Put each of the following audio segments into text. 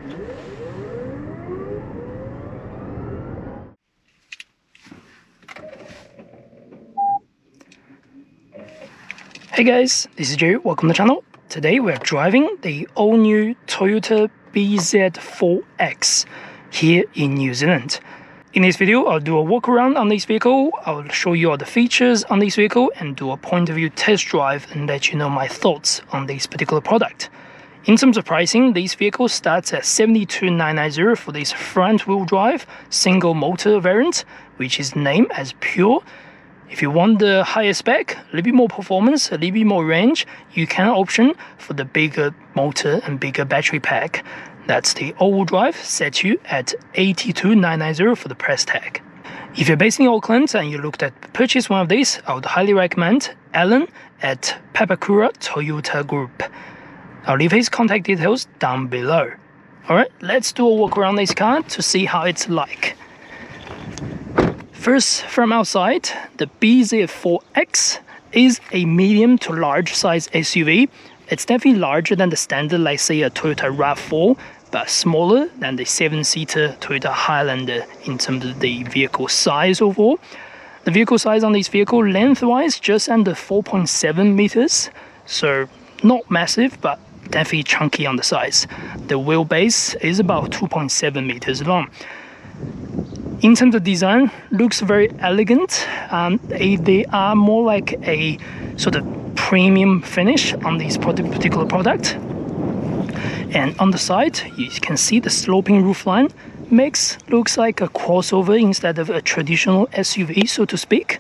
Hey guys, this is Jerry, welcome to the channel. Today we're driving the all-new Toyota bZ4X here in New Zealand. In this video, I'll do a walk around on this vehicle, I'll show you all the features on this vehicle and do a point of view test drive and let you know my thoughts on this particular product. In terms of pricing, this vehicle starts at $72,990 for this front wheel drive single motor variant, which is named as Pure. If you want the higher spec, a little bit more performance, a little bit more range, you can option for the bigger motor and bigger battery pack. That's the all-wheel drive, set you at $82,990 for the price tag. If you're based in Auckland and you looked at purchase one of these, I would highly recommend Alan at Papakura Toyota Group. I'll leave his contact details down below. Alright, let's do a walk around this car to see how it's like. First, from outside, the bZ4X is a medium to large size SUV. It's definitely larger than the standard, like say a Toyota RAV4, but smaller than the 7-seater Toyota Highlander in terms of the vehicle size overall. The vehicle size on this vehicle, lengthwise, just under 4.7 meters, so not massive, but definitely chunky on the size. The wheelbase is about 2.7 meters long. In terms of design, looks very elegant. They are more like a sort of premium finish on this particular product. And on the side, you can see the sloping roofline looks like a crossover instead of a traditional SUV, so to speak.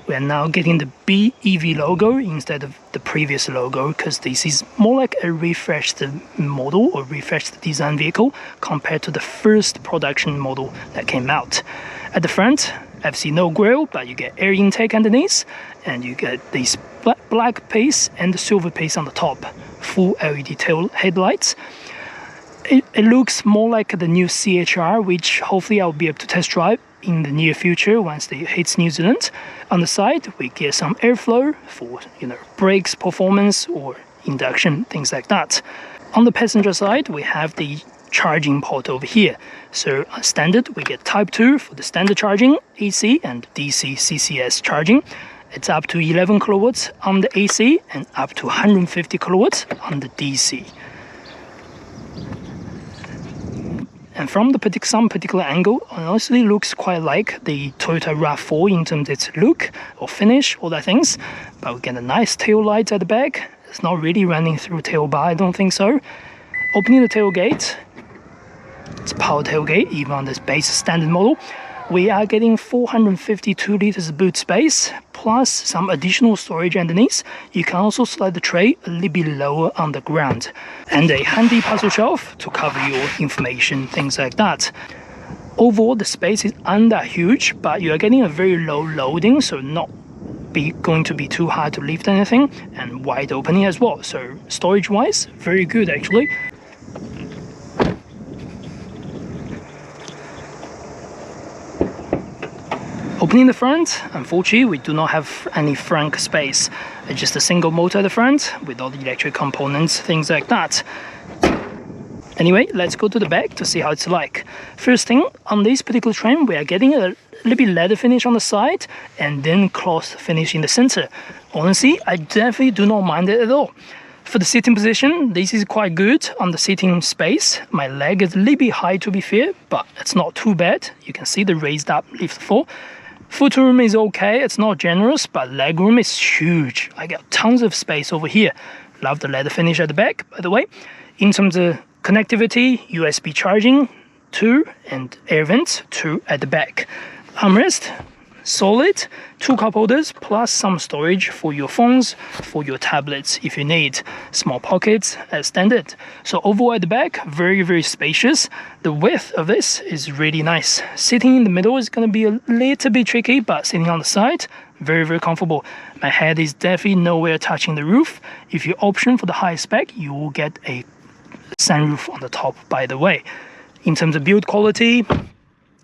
We are now getting the BEV logo instead of the previous logo because this is more like a refreshed model or refreshed design vehicle compared to the first production model that came out. At the front, FC no grille, but you get air intake underneath and you get this black piece and the silver piece on the top. Full LED tail headlights. It looks more like the new CHR, which hopefully I'll be able to test drive in the near future once it hits New Zealand. On the side, we get some airflow for brakes performance or induction, things like that. On the passenger side, we have the charging port over here. So standard, we get Type 2 for the standard charging, AC and DC CCS charging. It's up to 11 kilowatts on the AC and up to 150 kilowatts on the DC. And from some particular angle, it honestly looks quite like the Toyota RAV4 in terms of its look or finish, all that things. But we get a nice tail light at the back. It's not really running through tail bar, I don't think so. Opening the tailgate, it's power tailgate, even on this base standard model. We are getting 452 liters boot space, plus some additional storage underneath. You can also slide the tray a little bit lower on the ground. And a handy puzzle shelf to cover your information, things like that. Overall, the space is not that huge, but you are getting a very low loading, so not going to be too hard to lift anything, and wide opening as well. So storage-wise, very good actually. Opening the front, unfortunately we do not have any Frunk space. It's just a single motor at the front with all the electric components, things like that. Anyway, let's go to the back to see how it's like. First thing, on this particular train, we are getting a little bit leather finish on the side and then cloth finish in the center. Honestly, I definitely do not mind it at all. For the sitting position, this is quite good on the sitting space. My leg is a little bit high to be fair, but it's not too bad. You can see the raised up lift floor. Footroom is okay, it's not generous, but legroom is huge. I got tons of space over here. Love the leather finish at the back, by the way. In terms of connectivity, USB charging, 2, and air vents, 2 at the back. Armrest, solid, 2 cup holders, plus some storage for your phones, for your tablets if you need. Small pockets as standard. So overall at the back, very, very spacious. The width of this is really nice. Sitting in the middle is going to be a little bit tricky, but sitting on the side, very, very comfortable. My head is definitely nowhere touching the roof. If you option for the high spec, you will get a sunroof on the top, by the way. In terms of build quality,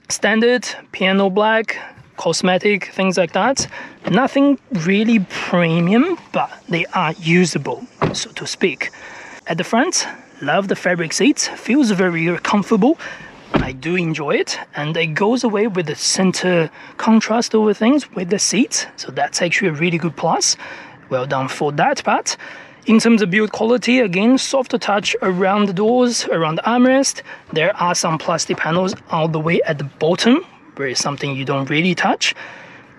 standard, piano black, cosmetic, things like that. Nothing really premium, but they are usable, so to speak. At the front, Love the fabric seats, feels very comfortable. I do enjoy it, and it goes away with the center contrast over things with the seats, so that's actually a really good plus. Well done for that part. In terms of build quality, again, softer touch around the doors, around the armrest. There are some plastic panels all the way at the bottom, where it's something you don't really touch.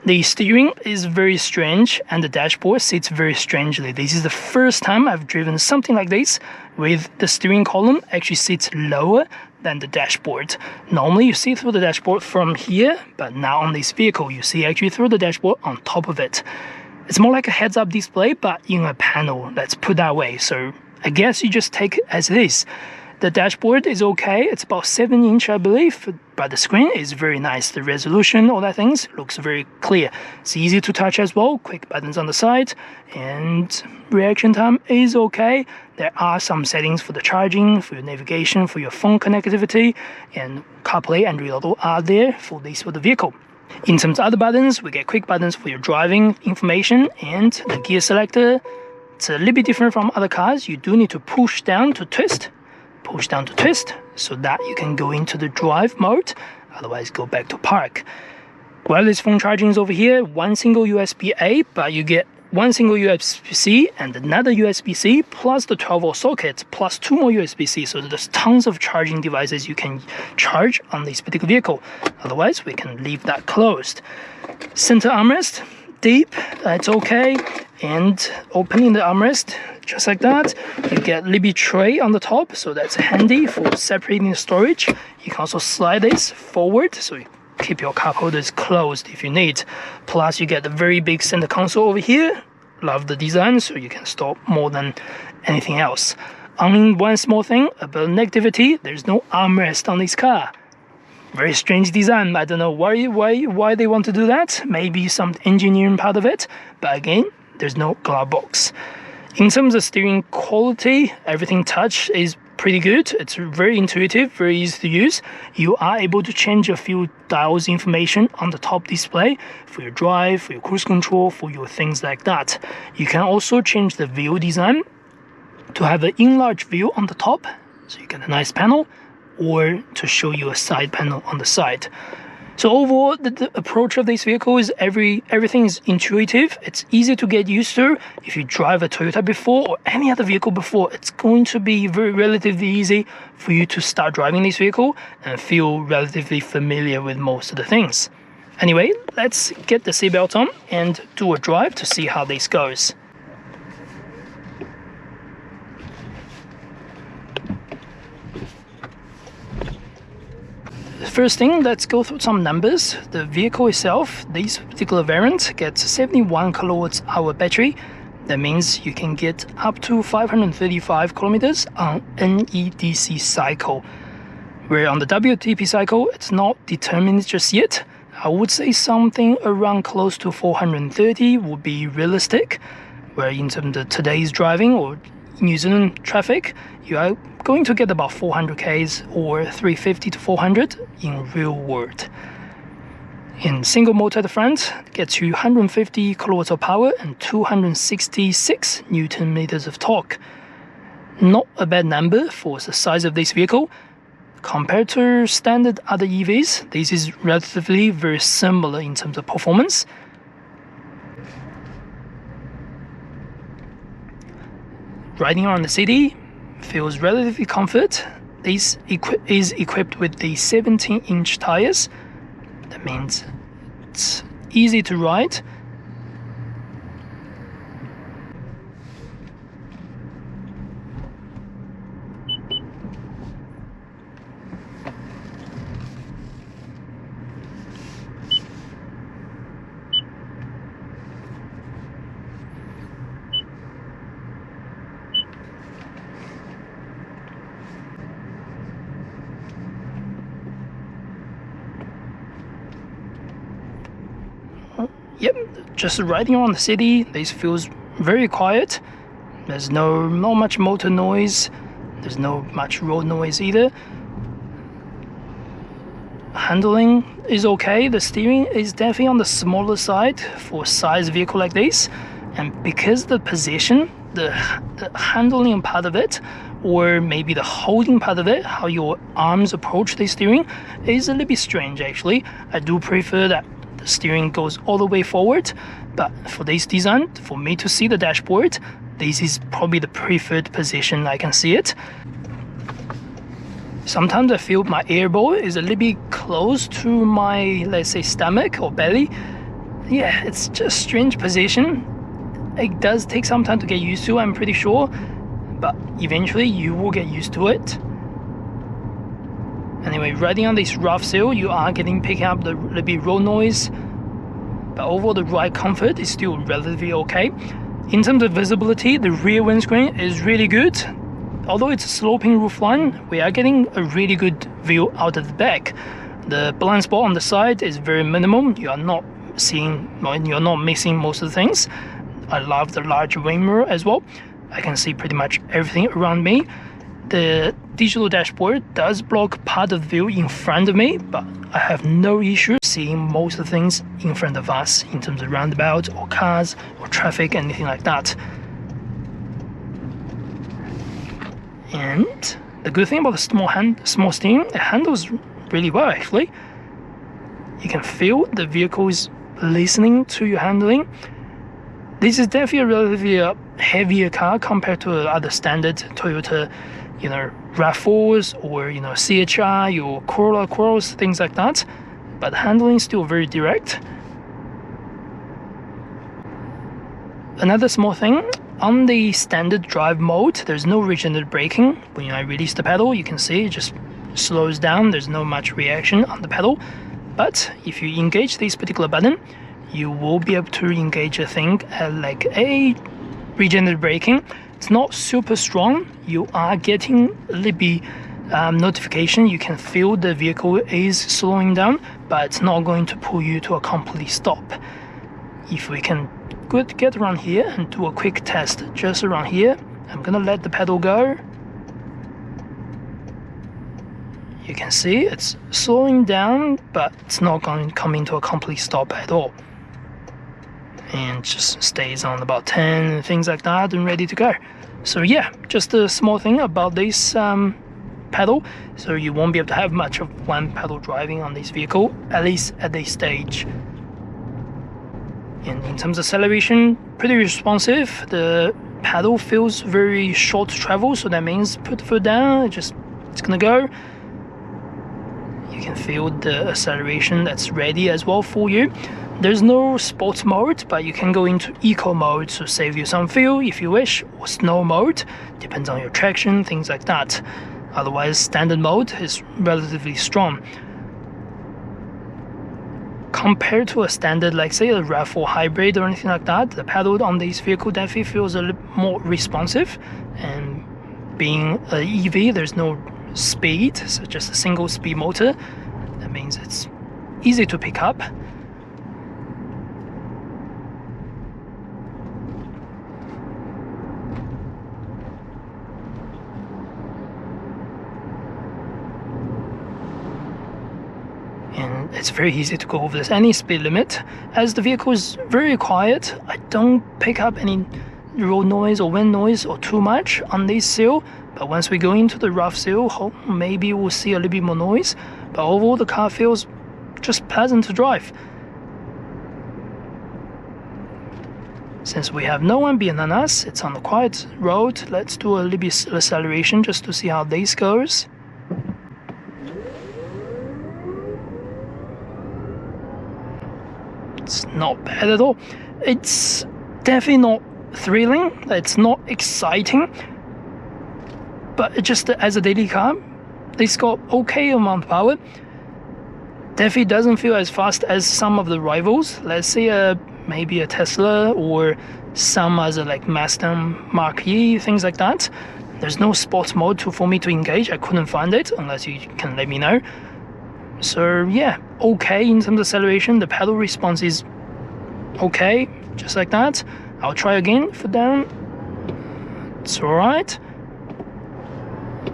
The steering is very strange, and the dashboard sits very strangely. This is the first time I've driven something like this, with the steering column actually sits lower than the dashboard. Normally you see through the dashboard from here, but now on this vehicle you see actually through the dashboard on top of it. It's more like a heads-up display, but in a panel, let's put that way. So I guess you just take it as it is. The dashboard is okay, it's about 7-inch I believe, but the screen is very nice. The resolution, all that things, looks very clear. It's easy to touch as well, quick buttons on the side, and reaction time is okay. There are some settings for the charging, for your navigation, for your phone connectivity, and CarPlay and Android Auto are there for this for the vehicle. In terms of other buttons, we get quick buttons for your driving information and the gear selector. It's a little bit different from other cars. You do need to push down to twist, so that you can go into the drive mode, otherwise go back to park. Wireless phone charging is over here, one single USB-A, but you get one single USB-C and another USB-C plus the 12-volt socket plus 2 more USB-C, so there's tons of charging devices you can charge on this particular vehicle. Otherwise we can leave that closed. Center armrest, deep, it's okay, and opening the armrest just like that, you get little bit tray on the top, so that's handy for separating the storage. You can also slide this forward, so you keep your cup holders closed if you need. Plus you get the very big center console over here. Love the design, so you can store more than anything else. Only one small thing about negativity, there's no armrest on this car. Very strange design. I don't know why they want to do that. Maybe some engineering part of it, but again, there's no glove box. In terms of steering quality, everything touch is pretty good. It's very intuitive, very easy to use. You are able to change a few dials information on the top display for your drive, for your cruise control, for your things like that. You can also change the view design to have an enlarged view on the top, so you get a nice panel, or to show you a side panel on the side. So overall, the approach of this vehicle is everything is intuitive. It's easy to get used to. If you drive a Toyota before or any other vehicle before, it's going to be relatively easy for you to start driving this vehicle and feel relatively familiar with most of the things. Anyway, let's get the seatbelt on and do a drive to see how this goes. First thing, let's go through some numbers. The vehicle itself, this particular variant, gets 71 kWh battery. That means you can get up to 535 kilometers on NEDC cycle. Where on the WLTP cycle, it's not determined just yet. I would say something around close to 430 would be realistic. Where in terms of today's driving or New Zealand traffic, you are going to get about 400 k's or 350 to 400 in real world. In single motor at the front, gets you 150 kilowatts of power and 266 Newton meters of torque. Not a bad number for the size of this vehicle. Compared to standard other EVs, this is relatively very similar in terms of performance. Riding around the city feels relatively comfort. This is equipped with the 17-inch tires. That means it's easy to ride. Yep, just riding around the city, this feels very quiet. There's not much motor noise. There's no much road noise either. Handling is okay. The steering is definitely on the smaller side for a size vehicle like this. And because the position, the handling part of it or maybe the holding part of it, how your arms approach the steering, is a little bit strange actually. I do prefer that the steering goes all the way forward, but for this design, for me to see the dashboard, this is probably the preferred position I can see it. Sometimes I feel my air bowl is a little bit close to my, let's say, stomach or belly. Yeah, it's just strange position. It does take some time to get used to, I'm pretty sure, but eventually you will get used to it. Anyway, riding on this rough sill, you are picking up the little bit road noise, but overall the ride comfort is still relatively okay. In terms of visibility, the rear windscreen is really good. Although it's a sloping roofline, we are getting a really good view out of the back. The blind spot on the side is very minimum. You are not missing most of the things. I love the large wing mirror as well. I can see pretty much everything around me. The digital dashboard does block part of the view in front of me, but I have no issue seeing most of the things in front of us in terms of roundabouts or cars or traffic, anything like that. And the good thing about the small steering, it handles really well actually. You can feel the vehicle is listening to your handling. This is definitely a relatively heavier car compared to other standard Toyota, RAV4s or CHI or Corollas, things like that. But the handling is still very direct. Another small thing, on the standard drive mode, there's no regenerative braking. When I release the pedal, you can see it just slows down. There's no much reaction on the pedal. But if you engage this particular button, you will be able to engage a thing like a regenerative braking. It's not super strong. You are getting a little bit notification. You can feel the vehicle is slowing down, but it's not going to pull you to a complete stop. If we can get around here and do a quick test just around here, I'm gonna let the pedal go. You can see it's slowing down, but it's not going to come into a complete stop at all. And just stays on about 10, things like that, and ready to go. So yeah, just a small thing about this pedal. So you won't be able to have much of one pedal driving on this vehicle, at least at this stage. And in terms of acceleration, pretty responsive. The pedal feels very short to travel, so that means put the foot down, it's gonna go. You can feel the acceleration that's ready as well for you. There's no sports mode, but you can go into eco mode to save you some fuel if you wish, or snow mode, depends on your traction, things like that. Otherwise, standard mode is relatively strong. Compared to a standard, like say a RAV4 hybrid or anything like that, the pedal on this vehicle definitely feels a little more responsive. And being an EV, there's no speed, so just a single speed motor. That means it's easy to pick up. And it's very easy to go over any speed limit. As the vehicle is very quiet, I don't pick up any road noise or wind noise or too much on this sill. But once we go into the rough sill, maybe we'll see a little bit more noise. But overall, the car feels just pleasant to drive. Since we have no one behind us, it's on the quiet road. Let's do a little bit acceleration just to see how this goes. It's not bad at all. It's definitely not thrilling. It's not exciting. But just as a daily car, it's got okay amount of power. Definitely doesn't feel as fast as some of the rivals. Let's say maybe a Tesla or some other like Mazda Mach-E, things like that. There's no sports mode for me to engage. I couldn't find it unless you can let me know. So yeah, okay in terms of acceleration. The pedal response is okay, just like that. I'll try again for down. It's alright.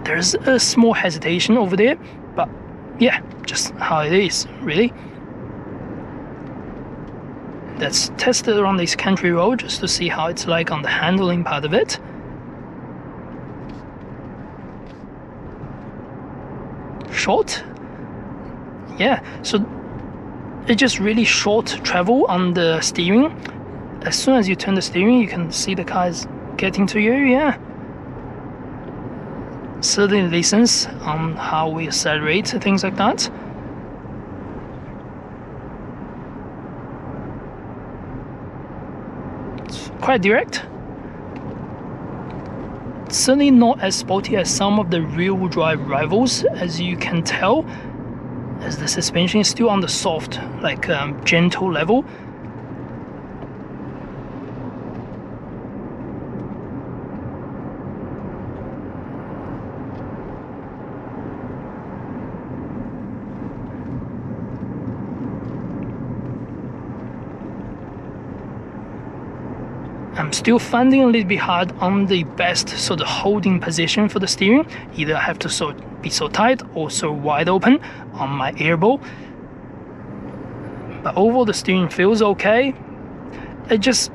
There's a small hesitation over there, but yeah, just how it is, really. Let's test it on this country road just to see how it's like on the handling part of it. short. Yeah, so it's just really short travel on the steering. As soon as you turn the steering, you can see the car is getting to you. Yeah, certainly listens on how we accelerate, things like that. It's quite direct. Certainly not as sporty as some of the rear-wheel drive rivals, as you can tell, as the suspension is still on the soft, like gentle level. I'm still finding a little bit hard on the best sort of holding position for the steering. Either I have to be so tight or so wide open on my air bowl. But overall the steering feels okay. It's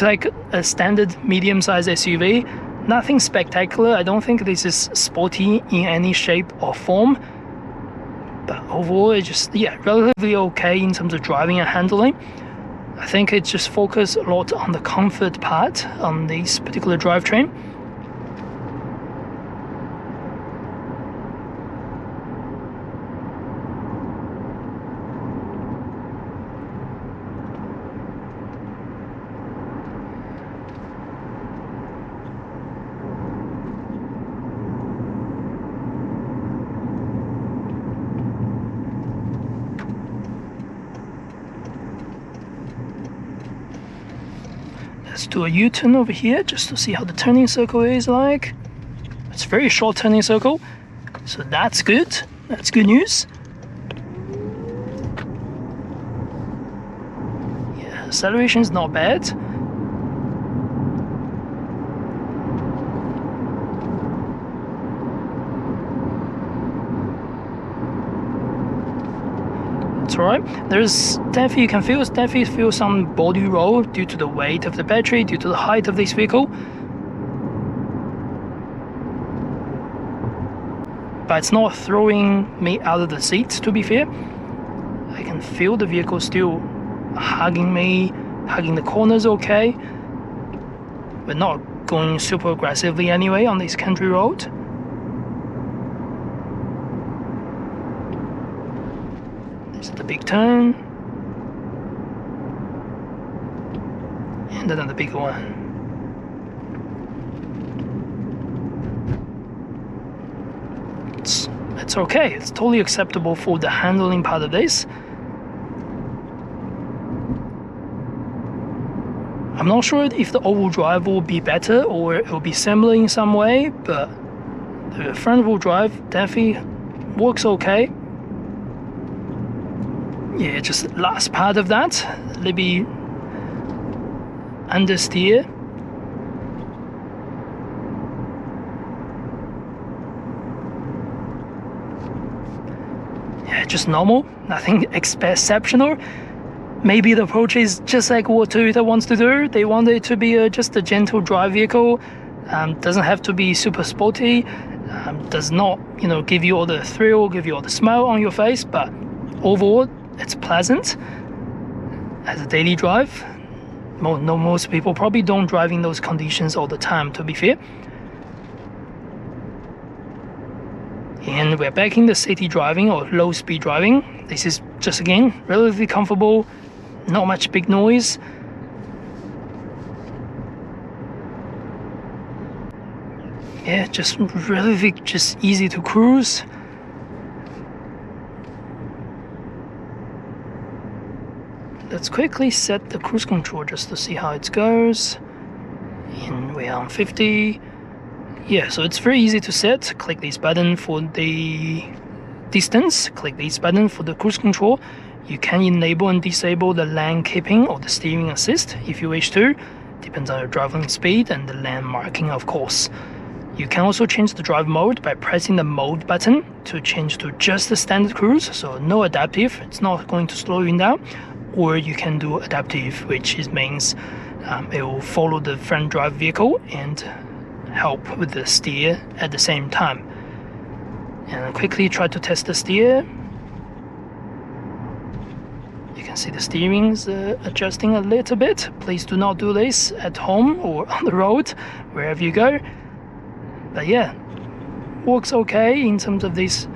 like a standard medium-sized SUV. Nothing spectacular. I don't think this is sporty in any shape or form. But overall it's just, yeah, relatively okay in terms of driving and handling. I think it's just focused a lot on the comfort part on this particular drivetrain. Let's do a U-turn over here just to see how the turning circle is like. It's a very short turning circle, so that's good. That's good news. Yeah, acceleration is not bad. Right, there's definitely, you can definitely feel some body roll due to the weight of the battery, due to the height of this vehicle. But it's not throwing me out of the seat, to be fair. I can feel the vehicle still hugging me, hugging the corners okay. We're not going super aggressively anyway on this country road. The big turn, and another big one. It's okay, it's totally acceptable for the handling part of this. I'm not sure if the all-wheel drive will be better or it will be similar in some way, but the front-wheel drive definitely works okay. Yeah, just the last part of that, a little bit understeer. Yeah, just normal, nothing exceptional. Maybe the approach is just like what Toyota wants to do. They want it to be just a gentle drive vehicle. Doesn't have to be super sporty. Does not, give you all the thrill, give you all the smile on your face, but overall, it's pleasant as a daily drive. Most people probably don't drive in those conditions all the time, to be fair. And we're back in the city driving or low speed driving. This is just, again, relatively comfortable, not much big noise. Yeah, just relatively just easy to cruise. Let's quickly set the cruise control just to see how it goes. And we're on 50. Yeah, so it's very easy to set. Click this button for the distance. Click this button for the cruise control. You can enable and disable the lane keeping or the steering assist if you wish to. Depends on your driving speed and the lane marking, of course. You can also change the drive mode by pressing the mode button to change to just the standard cruise, so no adaptive. It's not going to slow you down. Or you can do adaptive, which means it will follow the front drive vehicle and help with the steer at the same time. And quickly try to test the steer. You can see the steering's adjusting a little bit. Please do not do this at home or on the road, wherever you go. But yeah, works okay in terms of this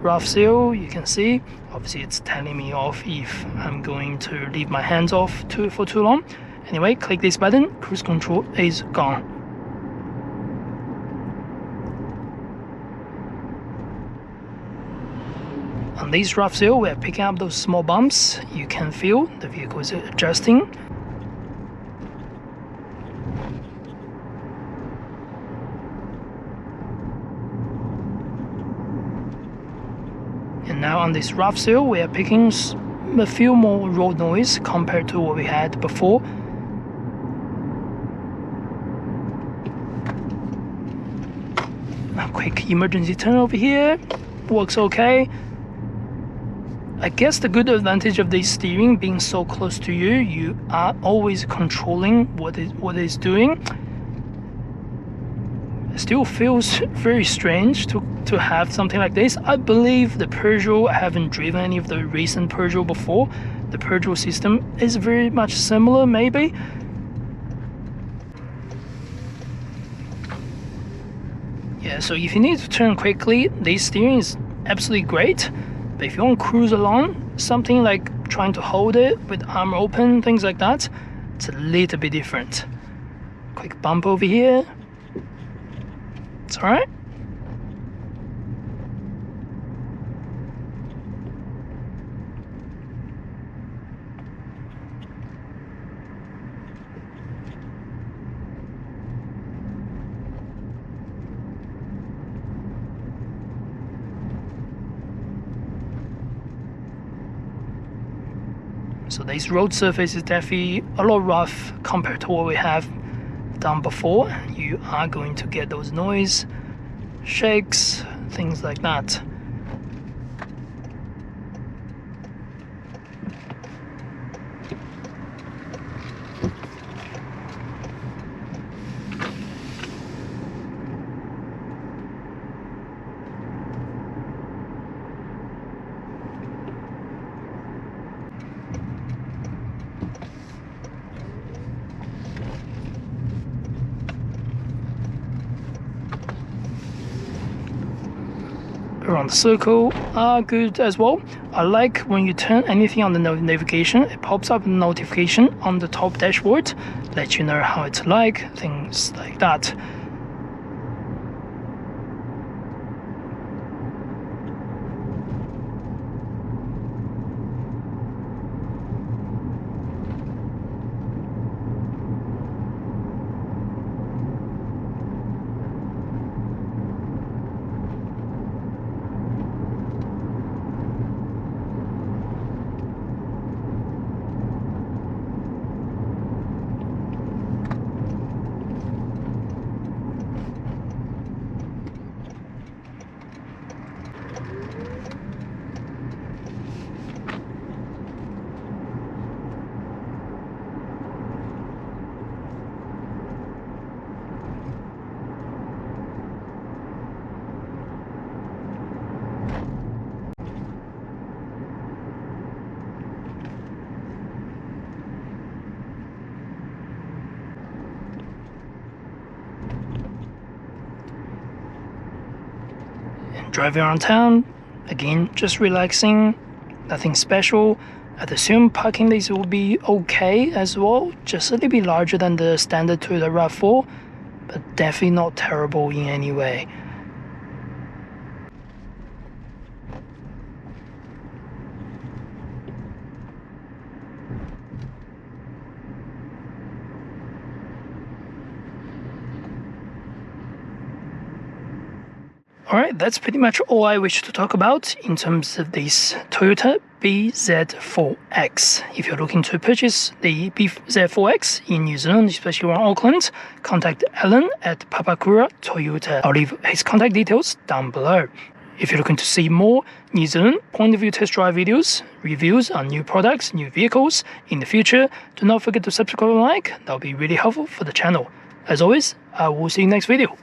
rough seal. You can see, obviously it's telling me off if I'm going to leave my hands off for too long. Anyway, click this button, cruise control is gone. On this rough seal, we're picking up those small bumps. You can feel the vehicle is adjusting. And now on this rough seal, we are picking a few more road noise compared to what we had before. A quick emergency turn over here, works okay. I guess the good advantage of this steering being so close to you, you are always controlling what it's doing. It still feels very strange to have something like this. I believe the Peugeot, I haven't driven any of the recent Peugeot before. The Peugeot system is very much similar, maybe. Yeah, so if you need to turn quickly, this steering is absolutely great. But if you want to cruise along, something like trying to hold it with arm open, things like that, it's a little bit different. Quick bump over here. It's alright. So this road surface is definitely a lot rough compared to what we have done before. You are going to get those noise, shakes, things like that. Around the circle are good as well. I like when you turn anything on the navigation, it pops up a notification on the top dashboard, let you know how it's like, things like that. Driving around town, again, just relaxing, nothing special. I'd assume parking this will be okay as well, just a little bit larger than the standard Toyota RAV4, but definitely not terrible in any way. Alright, that's pretty much all I wish to talk about in terms of this Toyota bZ4X. If you're looking to purchase the bZ4X in New Zealand, especially around Auckland, contact Alan at Papakura Toyota. I'll leave his contact details down below. If you're looking to see more New Zealand point of view test drive videos, reviews on new products, new vehicles in the future, do not forget to subscribe and like. That'll be really helpful for the channel. As always, I will see you next video.